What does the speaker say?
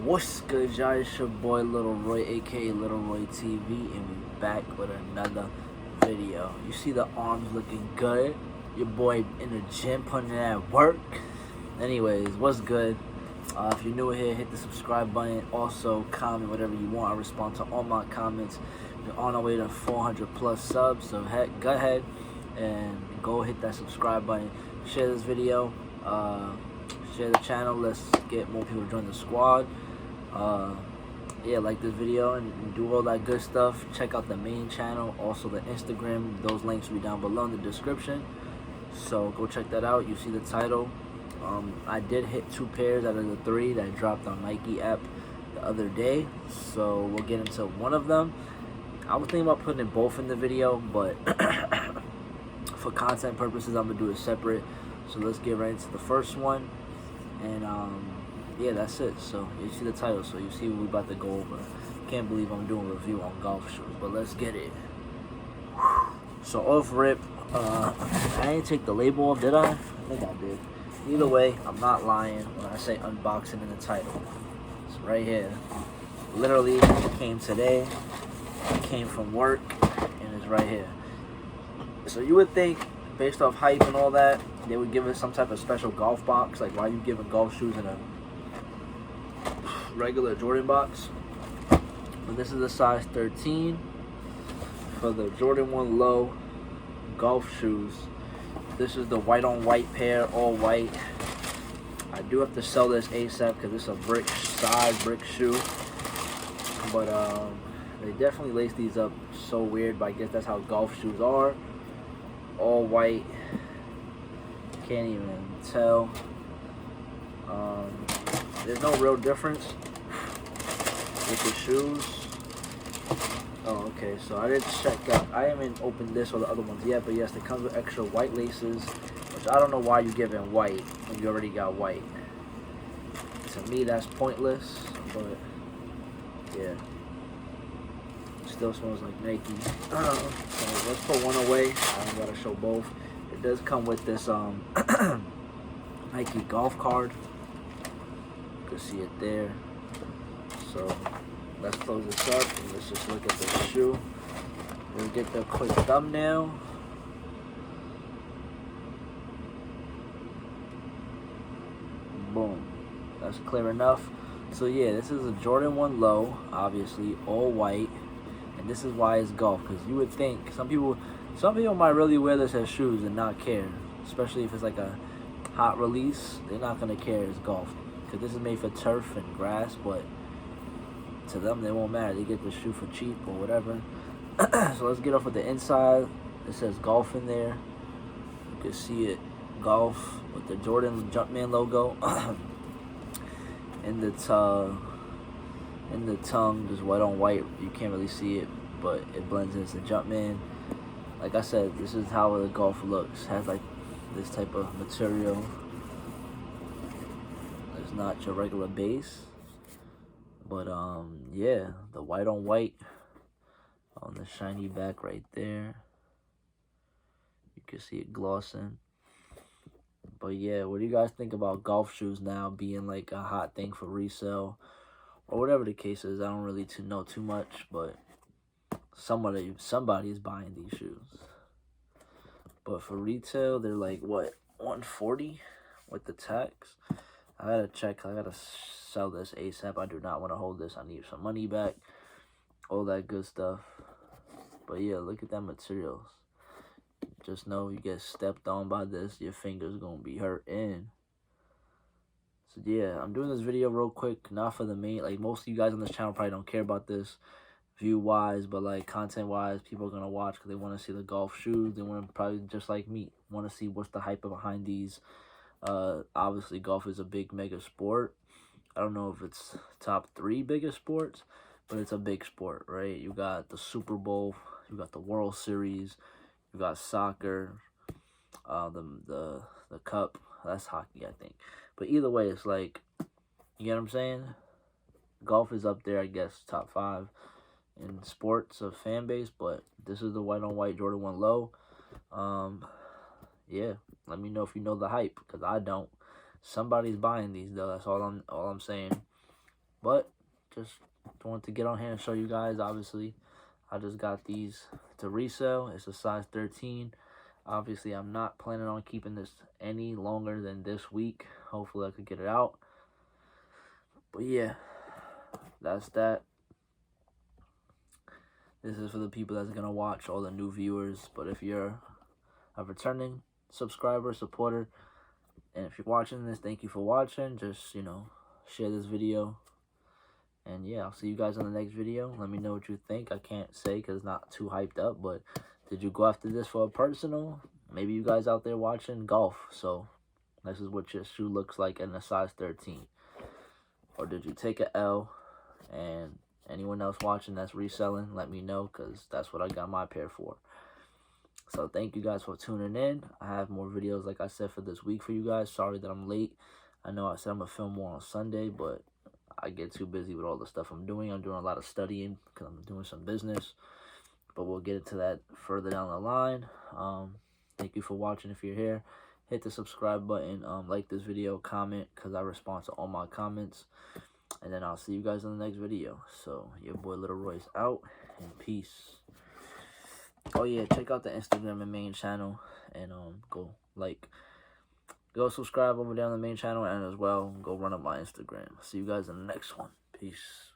What's good, y'all? It's your boy Little Roy, aka Little Roy TV, and we back with another video. You see the arms looking good. Your boy in the gym putting in that work. Anyways, what's good? If you're new here, hit the subscribe button. Also, comment whatever you want. I respond to all my comments. We're on our way to 400 plus subs, so go ahead and go hit that subscribe button. Share this video. Share the channel. Let's get more people to join the squad. Yeah, like this video and do all that good stuff. Check out the main channel, also the Instagram. Those links will be down below in the description, so go check that out. You see the title. I did hit 2 pairs out of the 3 that dropped on Nike app the other day, so we'll get into one of them. I was thinking about putting both in the video, but for content purposes I'm gonna do it separate. So let's get right into the first one, and yeah, that's it. So you see the title, so you see what we're about to go over. Can't believe I'm doing a review on golf shoes, but let's get it. So off rip, I didn't take the label off, did I? I think I did. Either way, I'm not lying when I say unboxing in the title. It's right here. Literally, it came today. It came from work, and it's right here. So you would think, based off hype and all that, they would give us some type of special golf box. Like, why are you giving golf shoes in a regular Jordan box? But this is a size 13 for the Jordan 1 Low golf shoes. This is the white on white pair, all white. I do have to sell this ASAP because it's a brick shoe. But they definitely lace these up so weird, but I guess that's how golf shoes are. All white. Can't even tell. There's no real difference with the shoes. Oh, okay, so I didn't check out. I haven't opened this or the other ones yet, but yes, it comes with extra white laces, which I don't know why you're giving white when you already got white. To me, that's pointless, but yeah. Still smells like Nike. So let's put one away. I don't gotta show both. It does come with this Nike golf card. You can see it there. So let's close this up and let's just look at the shoe. We'll get the quick thumbnail. Boom. That's clear enough. So yeah, this is a Jordan 1 Low, obviously all white, and this is why it's golf. Because you would think some people might really wear this as shoes and not care, especially if it's like a hot release. They're not gonna care it's golf, because this is made for turf and grass, but to them, they won't matter. They get the shoe for cheap or whatever. So let's get off with the inside. It says golf in there. You can see it, golf with the Jordan Jumpman logo. in the tongue, just white on white. You can't really see it, but it blends into Jumpman. Like I said, this is how the golf looks. It has like this type of material. It's not your regular base. But yeah, the white on white on the shiny back right there. You can see it glossing. But yeah, what do you guys think about golf shoes now being like a hot thing for resale or whatever the case is? I don't really know too much, but somebody is buying these shoes. But for retail, they're like what, 140 with the tax? I gotta check. I gotta sell this ASAP. I do not want to hold this. I need some money back. All that good stuff. But yeah, look at that materials. Just know you get stepped on by this, your fingers gonna be hurting. So yeah, I'm doing this video real quick, not for the main. Like, most of you guys on this channel probably don't care about this view wise, but like content wise, people are gonna watch because they want to see the golf shoes. They want to, probably just like me, want to see what's the hype behind these. Obviously golf is a big mega sport. I don't know if it's top 3 biggest sports, but it's a big sport, right? You got the Super Bowl, you got the World Series, you got soccer, the cup. That's hockey, I think. But either way, it's like, you get what I'm saying? Golf is up there, I guess, top 5 in sports of fan base, but this is the white on white Jordan 1 Low. Yeah, let me know if you know the hype, because I don't. Somebody's buying these though. That's all I'm saying. But just wanted to get on here and show you guys. Obviously, I just got these to resell. It's a size 13. Obviously, I'm not planning on keeping this any longer than this week. Hopefully, I could get it out. But yeah, that's that. This is for the people that's gonna watch, all the new viewers. But if you're a returning subscriber, supporter, and if you're watching this, thank you for watching. Just, share this video. And yeah, I'll see you guys on the next video. Let me know what you think. I can't say because it's not too hyped up, but did you go after this for a personal? Maybe you guys out there watching golf. So this is what your shoe looks like in a size 13. Or did you take a L? And anyone else watching that's reselling, let me know, because that's what I got my pair for. So thank you guys for tuning in. I have more videos, like I said, for this week for you guys. Sorry that I'm late. I know I said I'm going to film more on Sunday, but I get too busy with all the stuff I'm doing. I'm doing a lot of studying because I'm doing some business. But we'll get into that further down the line. Thank you for watching. If you're here, hit the subscribe button. Like this video, comment, because I respond to all my comments. And then I'll see you guys in the next video. So your boy Little Roy's out, and peace. Oh yeah, check out the Instagram and main channel, and go subscribe over there on the main channel, and as well go run up my Instagram. See you guys in the next one. Peace.